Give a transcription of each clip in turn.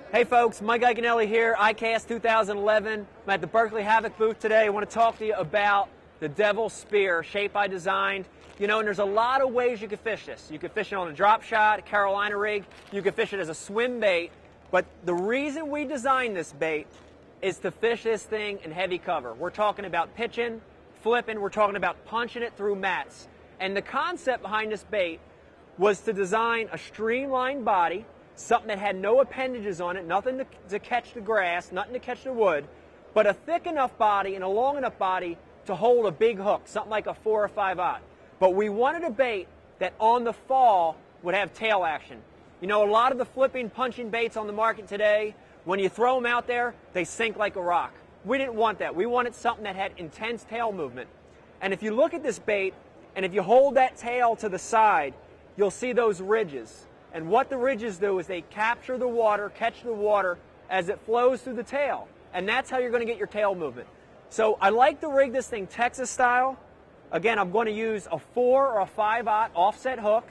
Hey folks, Mike Iaconelli here, ICAST 2011. I'm at the Berkley Havoc booth today. I want to talk to you about the Devil Spear, shape I designed. You know, and there's a lot of ways you can fish this. You can fish it on a drop shot, a Carolina rig. You can fish it as a swim bait. But the reason we designed this bait is to fish this thing in heavy cover. We're talking about pitching, flipping, we're talking about punching it through mats. And the concept behind this bait was to design a streamlined body, something that had no appendages on it, nothing to catch the grass, nothing to catch the wood, but a thick enough body and a long enough body to hold a big hook, something like a 4 or 5/0. But we wanted a bait that on the fall would have tail action. You know, a lot of the flipping, punching baits on the market today, when you throw them out there, they sink like a rock. We didn't want that. We wanted something that had intense tail movement. And if you look at this bait, and if you hold that tail to the side, you'll see those ridges. And what the ridges do is they capture the water, catch the water as it flows through the tail. And that's how you're going to get your tail movement. So I like to rig this thing Texas style. Again, I'm going to use a 4 or a 5/0 offset hook.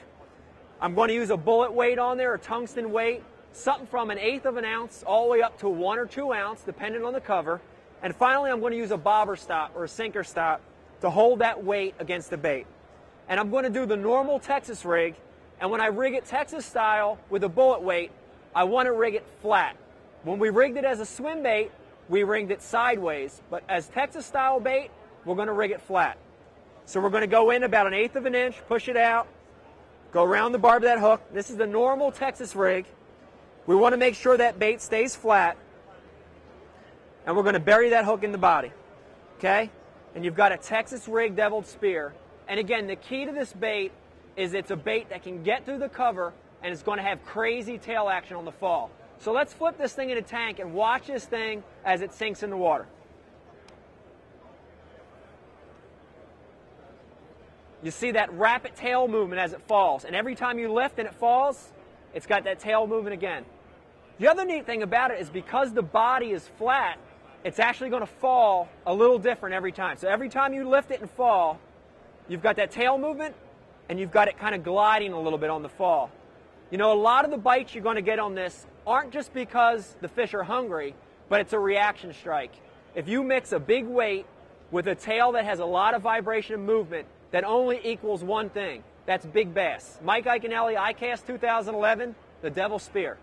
I'm going to use a bullet weight on there, a tungsten weight, something from 1/8 of an ounce all the way up to 1 or 2 ounce, depending on the cover. And finally, I'm going to use a bobber stop or a sinker stop to hold that weight against the bait. And I'm going to do the normal Texas rig. And when I rig it Texas style with a bullet weight, I want to rig it flat. When we rigged it as a swim bait, we rigged it sideways. But as Texas style bait, we're going to rig it flat. So we're going to go in about 1/8 of an inch, push it out, go around the barb of that hook. This is the normal Texas rig. We want to make sure that bait stays flat. And we're going to bury that hook in the body. Okay? And you've got a Texas rig Devil Spear. And again, the key to this bait is it's a bait that can get through the cover and it's going to have crazy tail action on the fall. So let's flip this thing in a tank and watch this thing as it sinks in the water. You see that rapid tail movement as it falls. And every time you lift and it falls, it's got that tail movement again. The other neat thing about it is because the body is flat, it's actually going to fall a little different every time. So every time you lift it and fall, you've got that tail movement, and you've got it kind of gliding a little bit on the fall. You know, a lot of the bites you're going to get on this aren't just because the fish are hungry, but it's a reaction strike. If you mix a big weight with a tail that has a lot of vibration and movement, that only equals one thing. That's big bass. Mike Iaconelli, ICAST 2011, the Devil Spear.